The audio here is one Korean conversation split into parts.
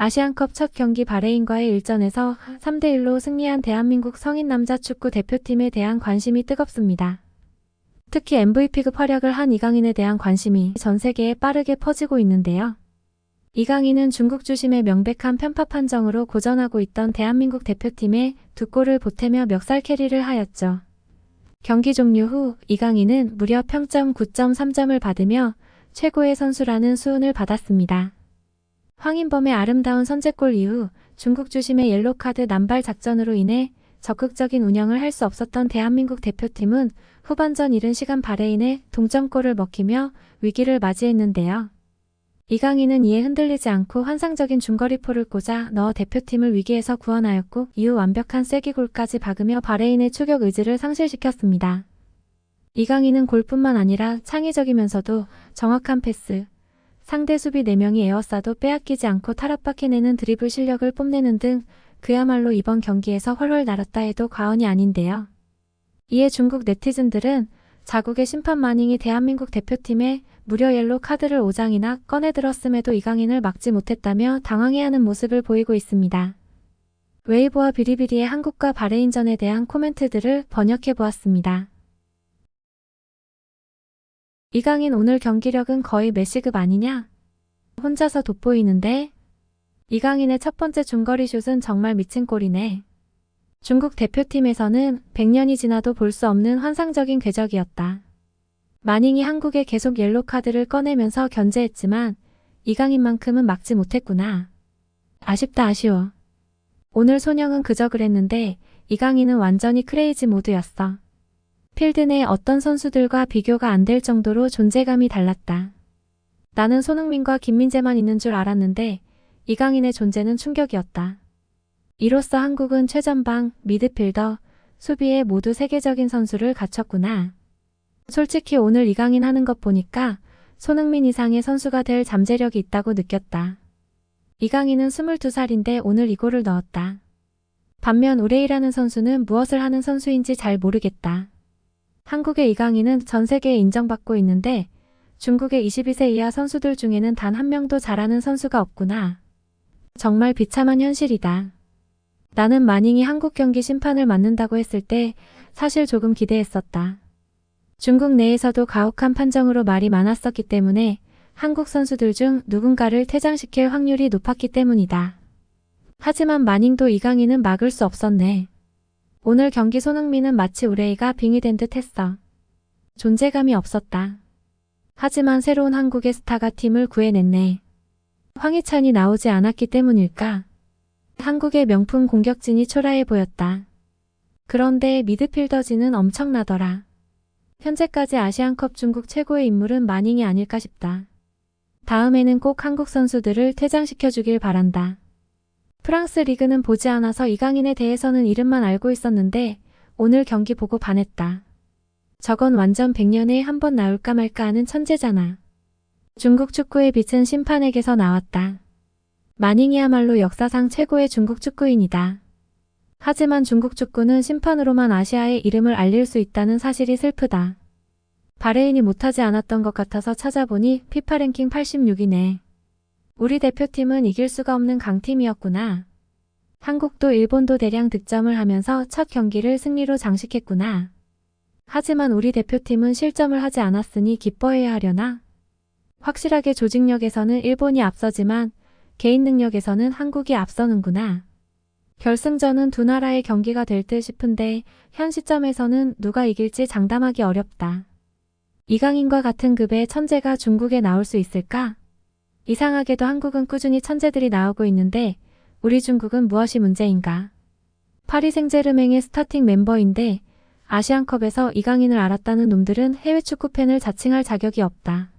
아시안컵 첫 경기 바레인과의 일전에서 3대1로 승리한 대한민국 성인 남자 축구 대표팀에 대한 관심이 뜨겁습니다. 특히 MVP급 활약을 한 이강인에 대한 관심이 전 세계에 빠르게 퍼지고 있는데요. 이강인은 중국 주심의 명백한 편파 판정으로 고전하고 있던 대한민국 대표팀에 2골을 보태며 멱살 캐리를 하였죠. 경기 종료 후 이강인은 무려 평점 9.3점을 받으며 최고의 선수라는 수훈을 받았습니다. 황인범의 아름다운 선제골 이후 중국 주심의 옐로카드 남발 작전으로 인해 적극적인 운영을 할 수 없었던 대한민국 대표팀은 후반전 이른 시간 바레인에 동점골을 먹히며 위기를 맞이했는데요. 이강인은 이에 흔들리지 않고 환상적인 중거리포를 꽂아 넣어 대표팀을 위기에서 구원하였고 이후 완벽한 쐐기골까지 박으며 바레인의 추격 의지를 상실시켰습니다. 이강인은 골뿐만 아니라 창의적이면서도 정확한 패스, 상대 수비 4명이 에워싸도 빼앗기지 않고 탈압박해내는 드리블 실력을 뽐내는 등 그야말로 이번 경기에서 훨훨 날았다 해도 과언이 아닌데요. 이에 중국 네티즌들은 자국의 심판 마닝이 대한민국 대표팀에 무려 옐로 카드를 5장이나 꺼내들었음에도 이강인을 막지 못했다며 당황해하는 모습을 보이고 있습니다. 웨이보와 비리비리의 한국과 바레인전에 대한 코멘트들을 번역해보았습니다. 이강인 오늘 경기력은 거의 메시급 아니냐? 혼자서 돋보이는데? 이강인의 첫 번째 중거리 슛은 정말 미친 골이네. 중국 대표팀에서는 100년이 지나도 볼 수 없는 환상적인 궤적이었다. 마닝이 한국에 계속 옐로카드를 꺼내면서 견제했지만 이강인만큼은 막지 못했구나. 아쉽다 아쉬워. 오늘 손영은 그저 그랬는데 이강인은 완전히 크레이지 모드였어. 필드 내 어떤 선수들과 비교가 안 될 정도로 존재감이 달랐다. 나는 손흥민과 김민재만 있는 줄 알았는데 이강인의 존재는 충격이었다. 이로써 한국은 최전방, 미드필더, 수비에 모두 세계적인 선수를 갖췄구나. 솔직히 오늘 이강인 하는 것 보니까 손흥민 이상의 선수가 될 잠재력이 있다고 느꼈다. 이강인은 22살인데 오늘 이 골을 넣었다. 반면 우레이라는 선수는 무엇을 하는 선수인지 잘 모르겠다. 한국의 이강인은 전 세계에 인정받고 있는데 중국의 22세 이하 선수들 중에는 단 한 명도 잘하는 선수가 없구나. 정말 비참한 현실이다. 나는 마닝이 한국 경기 심판을 맡는다고 했을 때 사실 조금 기대했었다. 중국 내에서도 가혹한 판정으로 말이 많았었기 때문에 한국 선수들 중 누군가를 퇴장시킬 확률이 높았기 때문이다. 하지만 마닝도 이강인은 막을 수 없었네. 오늘 경기 손흥민은 마치 우레이가 빙의된 듯 했어. 존재감이 없었다. 하지만 새로운 한국의 스타가 팀을 구해냈네. 황희찬이 나오지 않았기 때문일까? 한국의 명품 공격진이 초라해 보였다. 그런데 미드필더진은 엄청나더라. 현재까지 아시안컵 중국 최고의 인물은 마닝이 아닐까 싶다. 다음에는 꼭 한국 선수들을 퇴장시켜주길 바란다. 프랑스 리그는 보지 않아서 이강인에 대해서는 이름만 알고 있었는데 오늘 경기 보고 반했다. 저건 완전 100년에 한 번 나올까 말까 하는 천재잖아. 중국 축구의 빛은 심판에게서 나왔다. 마닝이야말로 역사상 최고의 중국 축구인이다. 하지만 중국 축구는 심판으로만 아시아의 이름을 알릴 수 있다는 사실이 슬프다. 바레인이 못하지 않았던 것 같아서 찾아보니 피파 랭킹 86이네. 우리 대표팀은 이길 수가 없는 강팀이었구나. 한국도 일본도 대량 득점을 하면서 첫 경기를 승리로 장식했구나. 하지만 우리 대표팀은 실점을 하지 않았으니 기뻐해야 하려나? 확실하게 조직력에서는 일본이 앞서지만 개인 능력에서는 한국이 앞서는구나. 결승전은 두 나라의 경기가 될 듯 싶은데 현 시점에서는 누가 이길지 장담하기 어렵다. 이강인과 같은 급의 천재가 중국에 나올 수 있을까? 이상하게도 한국은 꾸준히 천재들이 나오고 있는데 우리 중국은 무엇이 문제인가? 파리 생제르맹의 스타팅 멤버인데 아시안컵에서 이강인을 알았다는 놈들은 해외 축구 팬을 자칭할 자격이 없다.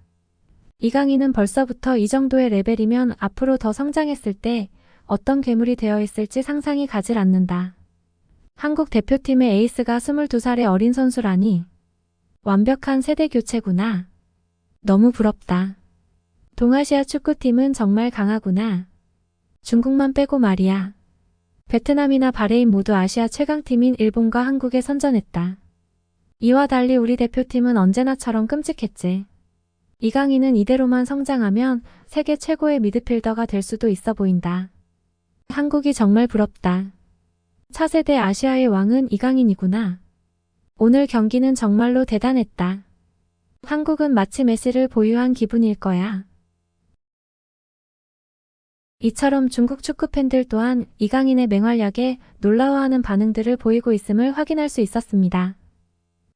이강인은 벌써부터 이 정도의 레벨이면 앞으로 더 성장했을 때 어떤 괴물이 되어 있을지 상상이 가질 않는다. 한국 대표팀의 에이스가 22살의 어린 선수라니. 완벽한 세대 교체구나. 너무 부럽다. 동아시아 축구팀은 정말 강하구나. 중국만 빼고 말이야. 베트남이나 바레인 모두 아시아 최강팀인 일본과 한국에 선전했다. 이와 달리 우리 대표팀은 언제나처럼 끔찍했지. 이강인은 이대로만 성장하면 세계 최고의 미드필더가 될 수도 있어 보인다. 한국이 정말 부럽다. 차세대 아시아의 왕은 이강인이구나. 오늘 경기는 정말로 대단했다. 한국은 마치 메시를 보유한 기분일 거야. 이처럼 중국 축구 팬들 또한 이강인의 맹활약에 놀라워하는 반응들을 보이고 있음을 확인할 수 있었습니다.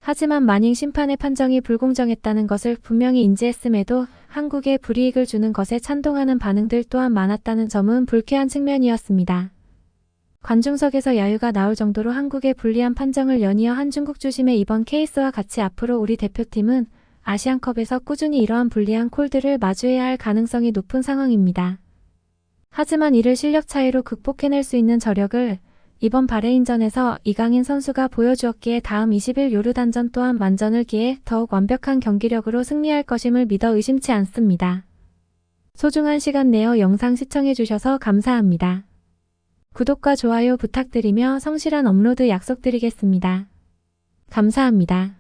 하지만 만일 심판의 판정이 불공정했다는 것을 분명히 인지했음에도 한국에 불이익을 주는 것에 찬동하는 반응들 또한 많았다는 점은 불쾌한 측면이었습니다. 관중석에서 야유가 나올 정도로 한국의 불리한 판정을 연이어 한 중국 주심의 이번 케이스와 같이 앞으로 우리 대표팀은 아시안컵에서 꾸준히 이러한 불리한 콜들을 마주해야 할 가능성이 높은 상황입니다. 하지만 이를 실력 차이로 극복해낼 수 있는 저력을 이번 바레인전에서 이강인 선수가 보여주었기에 다음 20일 요르단전 또한 만전을 기해 더욱 완벽한 경기력으로 승리할 것임을 믿어 의심치 않습니다. 소중한 시간 내어 영상 시청해주셔서 감사합니다. 구독과 좋아요 부탁드리며 성실한 업로드 약속드리겠습니다. 감사합니다.